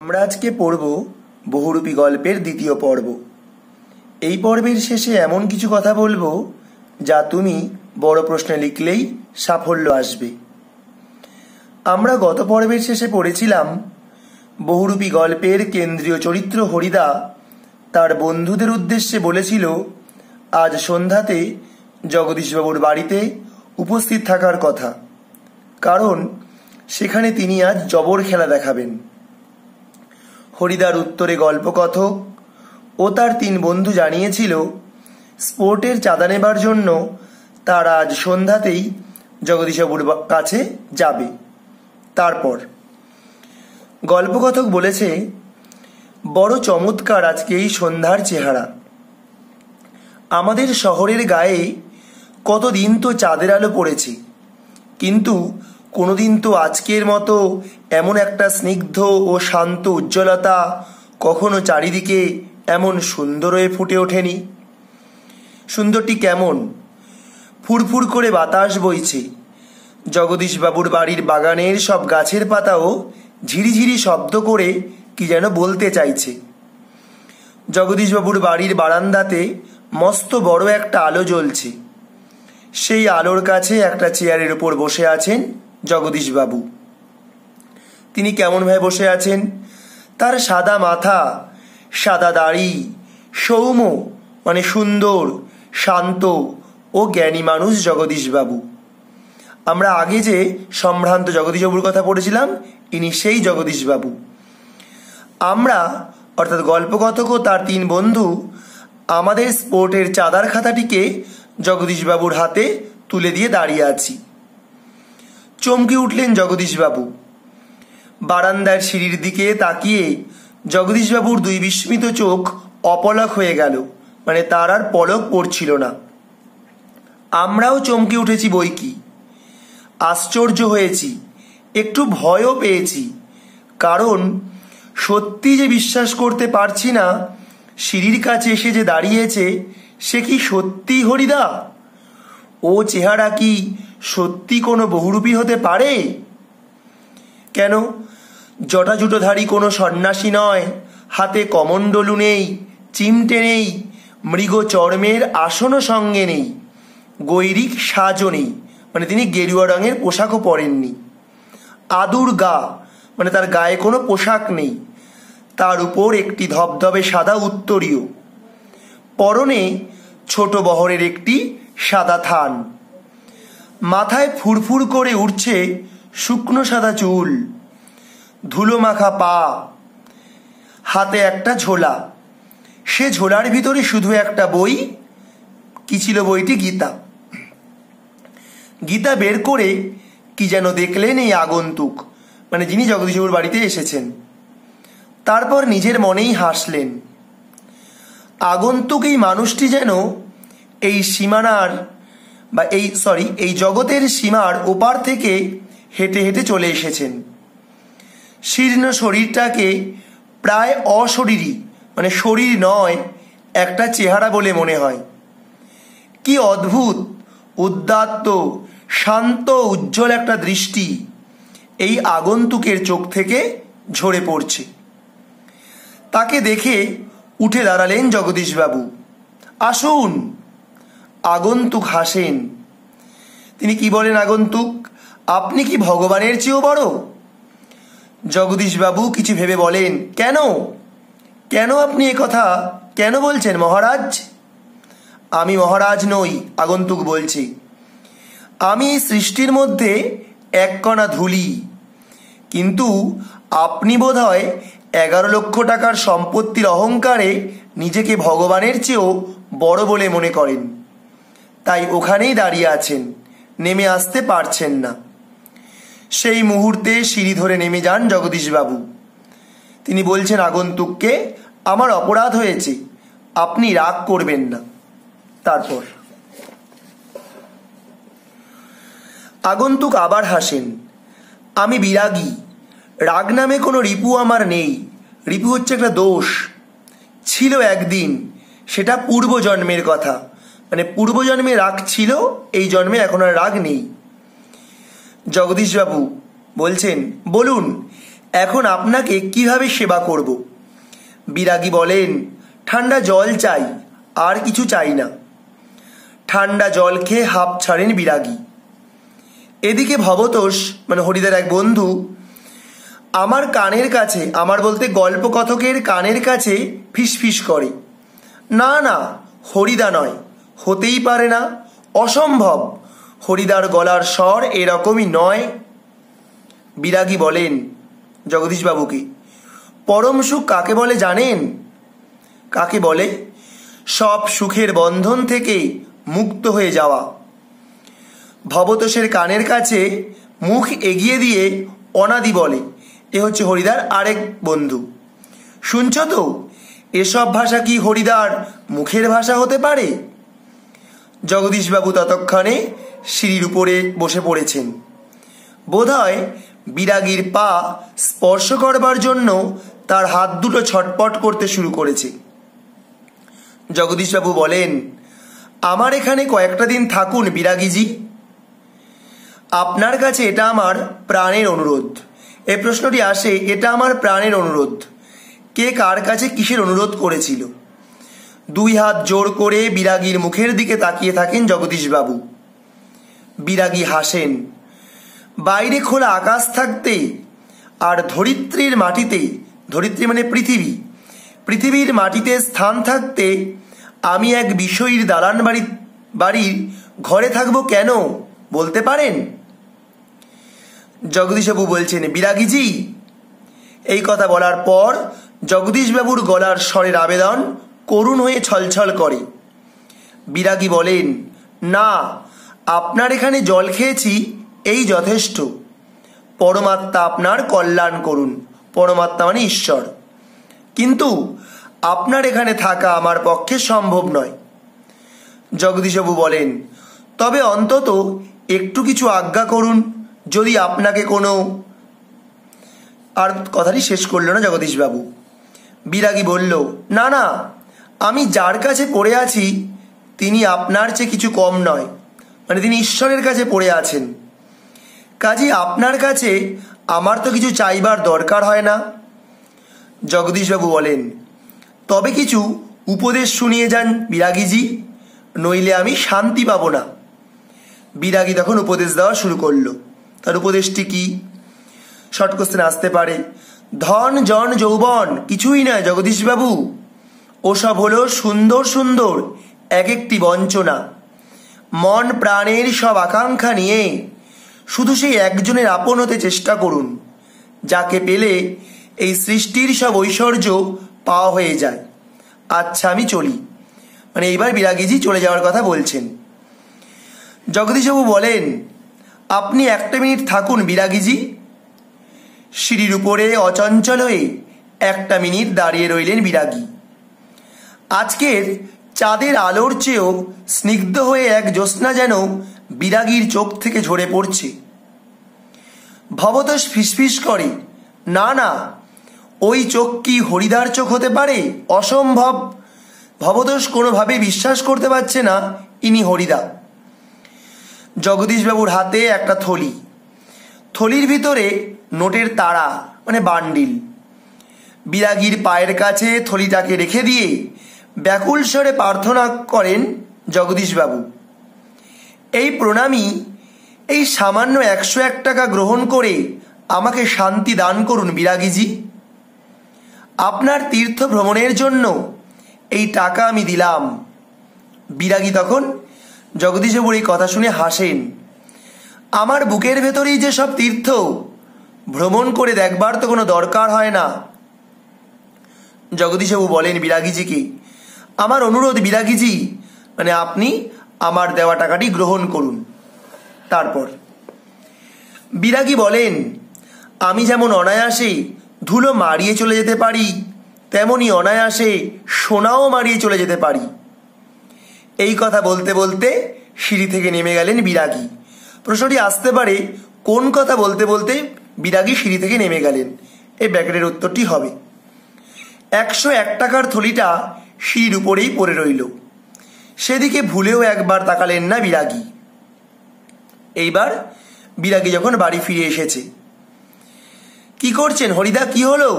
আমরা আজকে পড়ব বহুরূপী গল্পের দ্বিতীয় পর্ব। এই পর্বের শেষে এমন কিছু কথা বলবো যা তুমি বড় প্রশ্নে লিখলেই সাফল্য আসবে। আমরা গত পর্বের শেষে পড়েছিলাম বহুরূপী গল্পের কেন্দ্রীয় চরিত্র হরিদা তার বন্ধুদের উদ্দেশ্যে বলেছিল আজ সন্ধ্যাতে জগদীশবাবুর বাড়িতে উপস্থিত থাকার কথা, কারণ সেখানে তিনি আজ জবর খেলা দেখাবেন। হরিদার উত্তরে গল্পকথক ও তার তিন বন্ধু জানিয়েছিল স্পোর্টের চাঁদা নেবার জন্য তারা আজ সন্ধ্যাতেই জগদীশবাবুর কাছে যাবে। তারপর গল্পকথক বলেছে, বড় চমৎকার আজকে এই সন্ধ্যার চেহারা। আমাদের শহরের গায়ে কতদিন তো চাঁদের আলো পড়েছে, কিন্তু কোনোদিন তো আজকের মতো এমন একটা স্নিগ্ধ ও শান্ত উজ্জ্বলতা কখনো চারিদিকে এমন সুন্দর হয়ে ফুটে ওঠেনি। সুন্দরটি কেমন? ফুরফুর করে বাতাস বইছে। জগদীশবাবুর বাড়ির বাগানের সব গাছের পাতাও ঝিরিঝিরি শব্দ করে কি যেন বলতে চাইছে। জগদীশবাবুর বাড়ির বারান্দাতে মস্ত বড় একটা আলো জ্বলছে। সেই আলোর কাছে একটা চেয়ারের উপর বসে আছেন জগদীশবাবু। তিনি কেমনভাবে বসে আছেন? তার সাদা মাথা, সাদা দাড়ি, সৌম্য মানে সুন্দর, শান্ত ও জ্ঞানী মানুষ জগদীশবাবু। আমরা আগে যে সম্ভ্রান্ত জগদীশবাবুর কথা পড়েছিলাম, ইনি সেই জগদীশবাবু। আমরা অর্থাৎ গল্পকথক ও তার তিন বন্ধু আমাদের স্পোর্টের চাঁদার খাতাটিকে জগদীশবাবুর হাতে তুলে দিয়ে দাঁড়িয়ে আছি। চমকে উঠলেন জগদীশবাবু। বারান্দার সিঁড়ির দিকে তাকিয়ে জগদীশবাবুর দুই বিস্মিত চোখ অপলক হয়ে গেল, মানে তার আর পলক পড়ছিল না। আমরাও চমকে উঠেছি বই কি, আশ্চর্য হয়েছি, একটু ভয়ও পেয়েছি, কারণ সত্যি যে বিশ্বাস করতে পারছি না সিঁড়ির কাছে এসে যে দাঁড়িয়েছে সে কি সত্যি হরিদা? ও চেহারা কি সত্যি কোনো বহুরূপী হতে পারে? কেন, জটাজুটোধারী কোনো সন্ন্যাসী নয়, হাতে কমণ্ডলু নেই, চিমটে নেই, মৃগ চর্মের আসনও সঙ্গে নেই, গৈরিক সাজও নেই, মানে তিনি গেরুয়া রঙের পোশাকও পরেননি। আদুর গা, মানে তার গায়ে কোনো পোশাক নেই, তার উপর একটি ধবধবে সাদা উত্তরীয়, পরনে ছোট বহরের একটি সাদা থান, মাথায় ফুরফুর করে উঠছে শুকনো সাদা চুল, ধুলো মাখা পা, হাতে একটা ঝোলা। সে ঝোলার ভিতরে শুধু একটা বই। কি ছিল বইটি? গীতা। গীতা বের করে কি যেন দেখলেন এই আগন্তুক, মানে যিনি জগদীশবাবুর বাড়িতে এসেছেন। তারপর নিজের মনেই হাসলেন। আগন্তুক এই মানুষটি যেন এই সীমানার বা এই জগতের সীমার ওপার থেকে হেঁটে হেঁটে চলে এসেছেন। শীর্ণ শরীরটাকে প্রায় অশরীরী, মানে শরীর নয়, একটা চেহারা বলে মনে হয়। কি অদ্ভুত, উদাত্ত, শান্ত, উজ্জ্বল একটা দৃষ্টি এই আগন্তুকের চোখ থেকে ঝরে পড়ছে। তাকে দেখে উঠে দাঁড়ালেন জগদীশবাবু। আসুন। আগন্তুক হাসেন। তিনি কি বলেন? আগন্তুক, আপনি কি ভগবানের চেয়েও বড়? জগদীশবাবু কিছু ভেবে বলেন, কেন কেন আপনি কথা কেন বলছেন মহারাজ? আমি মহারাজ নই, আগন্তুক বলছি। আমি সৃষ্টির মধ্যে এক কণা ধুলি, কিন্তু আপনি বোধহয় 11 লক্ষ টাকার সম্পত্তির অহংকারে নিজেকে ভগবানের চেয়েও বড় বলে মনে করেন, তাই ওখানেই দাঁড়িয়ে আছেন, নেমে আসতে পারছেন না। সেই মুহূর্তে সিঁড়ি ধরে নেমে যান জগদীশবাবু। তিনি বলছেন আগন্তুককে, আমার অপরাধ হয়েছে, আপনি রাগ করবেন না। তারপর আগন্তুক আবার হাসেন। আমি বিরাগী, রাগ নামে কোনো রিপু আমার নেই। রিপু হচ্ছে একটা দোষ, ছিল একদিন, সেটা পূর্বজন্মের কথা, মানে পূর্বজন্মে রাগ ছিল, এই জন্মে এখন আর রাগ নেই। জগদীশবাবু বলছেন, বলুন এখন আপনাকে কিভাবে সেবা করব? বিরাগী বলেন, ঠান্ডা জল চাই, আর কিছু চাই না। ঠান্ডা জল খেয়ে হাঁপ ছাড়েন বিরাগী। এদিকে ভবতোষ মানে হরিদার এক বন্ধু আমার কানের কাছে, আমার বলতে গল্পকথকের কানের কাছে ফিসফিস করে, না না, হরিদা নয়, হতেই পারে না, অসম্ভব, হরিদার গলার স্বর এরকমই নয়। বিরাগী বলেন জগদীশবাবুকে, পরম সুখ কাকে বলে জানেন? কাকে বলে? সব সুখের বন্ধন থেকে মুক্ত হয়ে যাওয়া। ভবতোষের কানের কাছে মুখ এগিয়ে দিয়ে অনাদি বলে, এ হচ্ছে হরিদার আরেক বন্ধু। শুনছ তো, এসব ভাষা কি হরিদার মুখের ভাষা হতে পারে? জগদীশবাবু ততক্ষণে সিঁড়ির উপরে বসে পড়েছেন। বোধহয় বিরাগীর পা স্পর্শ করবার জন্য তার হাত দুটো ছটপট করতে শুরু করেছে। জগদীশবাবু বলেন, আমার এখানে কয়েকটা দিন থাকুন বিরাগীজি। আপনার কাছে এটা আমার প্রাণের অনুরোধ। এই প্রশ্নটি আসে, এটা আমার প্রাণের অনুরোধ। কে কার কাছে কিসের অনুরোধ করেছিল? দুই হাত জোর করে বিরাগীর মুখের দিকে তাকিয়ে থাকেন জগদীশবাবু। বিরাগী হাসেন। বাইরে খোলা আকাশ থাকতে আর ধরিত্রীর মাটিতে, ধরিত্রী মানে পৃথিবী, পৃথিবীর মাটিতে স্থান থাকতে আমি এক বিষয়ীর দালান বাড়ির ঘরে থাকবো কেন বলতে পারেন? জগদীশবাবু বলছেন, বিরাগীজি। এই কথা বলার পর জগদীশবাবুর গলার স্বরের আবেদন করুণ হয়ে ছলছল করে। বিরাগী বলেন, না, আপনার এখানে জল খেয়েছি, এই যথেষ্ট। পরমাত্মা আপনার কল্যাণ করুন। পরমাত্মা মানে ঈশ্বর। কিন্তু আপনার এখানে থাকা আমার পক্ষে সম্ভব নয়। জগদীশবাবু বলেন, তবে অন্তত একটু কিছু আজ্ঞা করুন, যদি আপনাকে কোনো। আর কথাটি শেষ করল না জগদীশবাবু। বিরাগী বলল, না না, আমি যার কাছে পড়ে আছি তিনি আপনার চেয়ে কিছু কম নয়, মানে তিনি ঈশ্বরের কাছে পড়ে আছেন। কাজেই আপনার কাছে আমার তো কিছু চাইবার দরকার হয় না। জগদীশবাবু বলেন, তবে কিছু উপদেশ শুনিয়ে যান বিরাগীজি, নইলে আমি শান্তি পাব না। বিরাগী তখন উপদেশ দেওয়া শুরু করলো। তার উপদেশটি কি? শর্ট কোশ্চেন আসতে পারে। ধন জন যৌবন কিছুই নয় জগদীশবাবু, ওসব হলো সুন্দর সুন্দর এক একটি বঞ্চনা। মন প্রাণের সব আকাঙ্ক্ষা নিয়ে শুধু সেই একজনের আপন হতে চেষ্টা করুন, যাকে পেলে এই সৃষ্টির সব ঐশ্বর্য পাওয়া হয়ে যায়। আচ্ছা, আমি চলি। মানে এইবার বিরাগীজি চলে যাওয়ার কথা বলছেন। জগদীশবাবু বলেন, আপনি একটা মিনিট থাকুন বিরাগীজি। সিঁড়ির উপরে অচঞ্চল হয়ে একটা মিনিট দাঁড়িয়ে রইলেন বিরাগী। আজকের চাঁদের আলোর চেয়েও স্নিগ্ধ হয়ে এক জ্যোৎস্না যেন বিরাগীর চোখ থেকে ঝরে পড়ছে। ভবতোষ ফিসফিস করে, না না, ওই চোখ কি হরিদার চোখ হতে পারে? অসম্ভব। ভবতোষ কোনোভাবে বিশ্বাস করতে পারছে না ইনি হরিদা। জগদীশবাবুর হাতে একটা থলি, থলির ভিতরে নোটের তাড়া মানে বান্ডিল। বিরাগীর পায়ের কাছে থলিটাকে রেখে দিয়ে ব্যাকুল স্বরে প্রার্থনা করেন জগদীশবাবু, এই প্রণামী, এই সামান্য 101 টাকা গ্রহণ করে আমাকে শান্তি দান করুন বিরাগীজি। আপনার তীর্থ ভ্রমণের জন্য এই টাকা আমি দিলাম। বিরাগী তখন জগদীশবাবুর এই কথা শুনে হাসেন। আমার বুকের ভেতরেই যে সব তীর্থ, ভ্রমণ করে দেখবার তো কোনো দরকার হয় না। জগদীশবাবু বলেন বিরাগীজিকে, আমার অনুরোধ বিরাগীজি, মানে আপনি আমার দেওয়া টাকাটি গ্রহণ করুন। তারপর বিরাগী বলেন, আমি যেমন অনায়াসে ধুলো মারিয়ে চলে যেতে পারি, তেমনি অনায়াসে সোনাও মারিয়ে চলে যেতে পারি। এই কথা বলতে বলতে সিঁড়ি থেকে নেমে গেলেন বিরাগী। প্রশ্নটি আসতে পারে, কোন কথা বলতে বলতে বিরাগী সিঁড়ি থেকে নেমে গেলেন? এই ব্র্যাকেটের উত্তরটি হবে 101 টাকার থলিটা সিঁড়ির উপরেই পড়ে রইল। সেদিকে ভুলেও একবার তাকালেন না বিরাগী। এইবার বিরাগী যখন বাড়ি ফিরে এসেছে, কি করছেন হরিদা, কি হলো?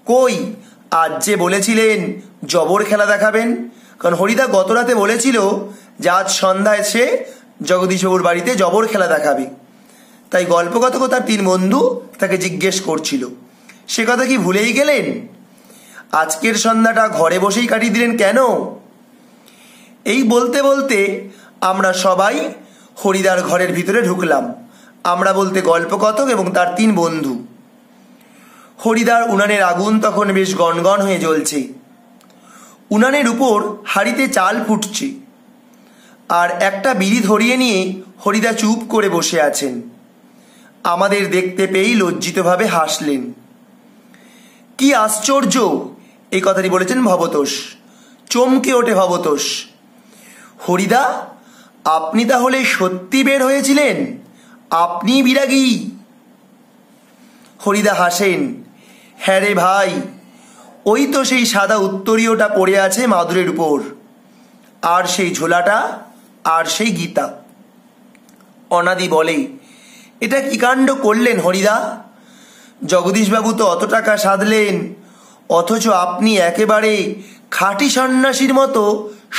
কই, আজ যে বলেছিলেন জবর খেলা দেখাবেন। কারণ হরিদা গত রাতে বলেছিল যে আজ সন্ধ্যায় সে জগদীশবাবুর বাড়িতে জবর খেলা দেখাবে। তাই গল্প কথক তার 3 বন্ধু তাকে জিজ্ঞেস করছিল, সে কথা কি ভুলেই গেলেন? আজকের সন্ধ্যাটা ঘরে বসেই কাটিয়ে দিলেন কেন? এই বলতে বলতে আমরা সবাই হরিদার ঘরের ভিতরে ঢুকলাম। আমরা বলতে গল্প কথক এবং তার 3 বন্ধু। হরিদার উনানের আগুন তখন বেশ গনগন হয়ে জ্বলছে। উনানের উপর হাঁড়িতে চাল ফুটছে, আর একটা বিড়ি ধরিয়ে নিয়ে হরিদা চুপ করে বসে আছেন। আমাদের দেখতে পেয়েই লজ্জিতভাবে হাসলেন। কি আশ্চর্য, এই কথাটি বলেছেন ভবতোষ। চমকে ওঠে ভবতোষ। হরিদা, আপনি তাহলে সত্যি বের হয়েছিলেন? আপনি বিরাগী? হরিদা হাসেন। হ্যাঁ রে ভাই, ওই তো সেই সাদা উত্তরীয়টা পড়ে আছে মাদুরের উপর, আর সেই ঝোলাটা, আর সেই গীতা। অনাদি বলে, এটা কি কাণ্ড করলেন হরিদা? জগদীশবাবু তো অত টাকা সাধলেন, অথচ আপনি একেবারে খাঁটি সন্ন্যাসীর মতো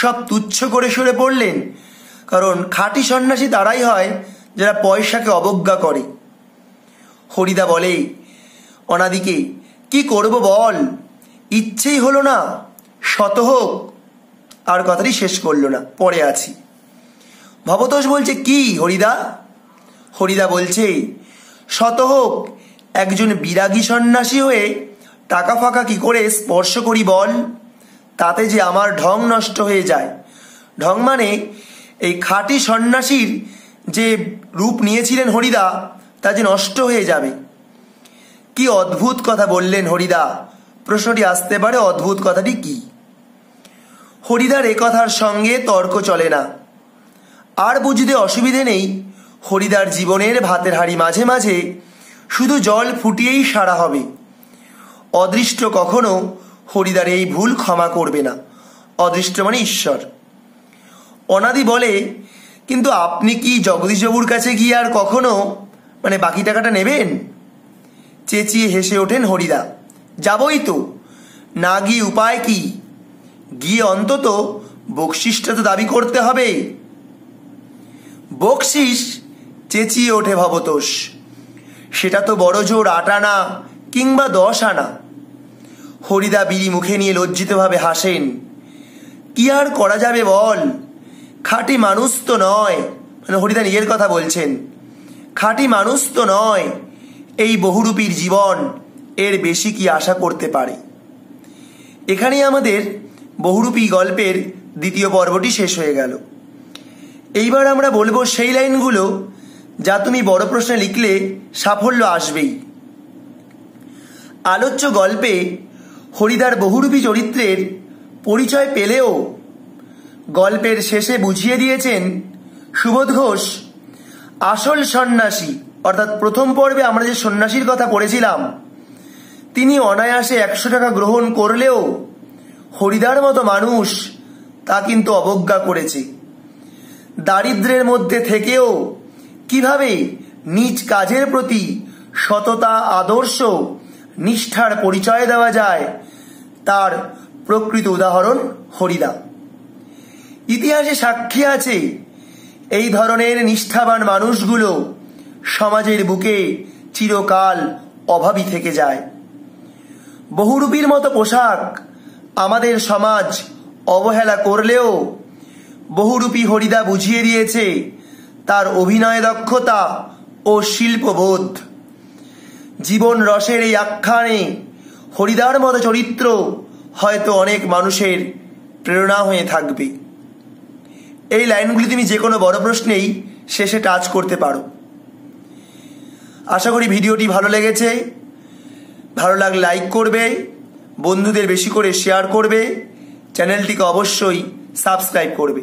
সব তুচ্ছ করে সরে পড়লেন। কারণ খাঁটি সন্ন্যাসী তারাই হয় যারা পয়সাকে অবজ্ঞা করে। হরিদা বলে অনাদিকে, কি করব বল, ইচ্ছেই হলো না, শত হোক। আর কথাটি শেষ করলো না, পরে আছি। ভবতোষ বলছে, কি হরিদা? হরিদা বলছে, শত হোক, একজন বিরাগী সন্ন্যাসী হয়ে টাকা ফাঁকা কি করে স্পর্শ করি বল? তাতে যে আমার ঢং নষ্ট হয়ে যায়। ঢং মানে এই খাঁটি সন্ন্যাসীর যে রূপ নিয়েছিলেন হরিদা, তা যে নষ্ট হয়ে যাবে। কি অদ্ভুত কথা বললেন হরিদা। প্রশ্নটি আসতে পারে, অদ্ভুত কথাটি কি? হরিদার এ কথার সঙ্গে তর্ক চলে না। আর বুঝতে অসুবিধে নেই, হরিদার জীবনের ভাতের হাঁড়ি মাঝে মাঝে শুধু জল ফুটিয়েই সারা হবে। অদৃষ্ট কখনো হরিদার এই ভুল ক্ষমা করবে না। অদৃষ্ট মানে ঈশ্বর। অনাদি বলে, কিন্তু আপনি কি জগদীশবাবুর কাছে গিয়ে আর কখনো বাকি টাকাটা নেবেন? চেঁচিয়ে হেসে ওঠেন হরিদা। যাবই তো, না গিয়ে উপায় কি? গিয়ে অন্তত বকশিসটা তো দাবি করতে হবে। বকশিস? চেঁচিয়ে ওঠে ভবতোষ। সেটা তো বড় জোর 8 আনা কিংবা 10 আনা। হরিদা বিড়ি মুখে নিয়ে লজ্জিতভাবে হাসেন। কি আর করা যাবে বল, খাঁটি মানুষ তো নয়। হরিদা নিজের কথা বলছেন। খাঁটি মানুষ তো নয়, এই বহুরূপীর জীবন এর বেশি কি আশা করতে পারে? এখানেই আমাদের বহুরূপী গল্পের 2য় পর্বটি শেষ হয়ে গেল। এইবার আমরা বলবো সেই লাইনগুলো যা তুমি বড় প্রশ্নে লিখলে সাফল্য আসবেই। আলোচ্য গল্পে হরিদার বহুরূপী চরিত্রের পরিচয় পেলেও গল্পের শেষে বুঝিয়ে দিয়েছেন সুবোধ ঘোষ আসল সন্ন্যাসী, অর্থাৎ প্রথম পর্বে আমরা যে সন্ন্যাসীর কথা পড়েছিলাম, তিনি অনায়াসে 100 টাকা গ্রহণ করলেও হরিদার মতো মানুষ তা কিন্তু অবজ্ঞা করেছে। দারিদ্র্যের মধ্যে থেকেও কিভাবে নিজ কাজের প্রতি সততা, আদর্শ, নিষ্ঠার পরিচয় দেওয়া যায়, তার প্রকৃত উদাহরণ হরিদা। ইতিহাসে সাক্ষী আছে এই ধরনের নিষ্ঠাবান মানুষগুলো সমাজের বুকে চিরকাল অভাবী থেকে যায়। বহুরূপীর মতো পোশাক আমাদের সমাজ অবহেলা করলেও বহুরূপী হরিদা বুঝিয়ে দিয়েছে তার অভিনয় দক্ষতা ও শিল্পবোধ। জীবন রসের এই আখ্যানে হরিদার মতো চরিত্র হয়তো অনেক মানুষের প্রেরণা হয়ে থাকবে। এই লাইনগুলি তুমি যে কোনো বড় প্রশ্নেই শেষে টাচ করতে পারো। আশা করি ভিডিওটি ভালো লেগেছে। ভালো লাগলে লাইক করবে, বন্ধুদের বেশি করে শেয়ার করবে, চ্যানেলটিকে অবশ্যই সাবস্ক্রাইব করবে।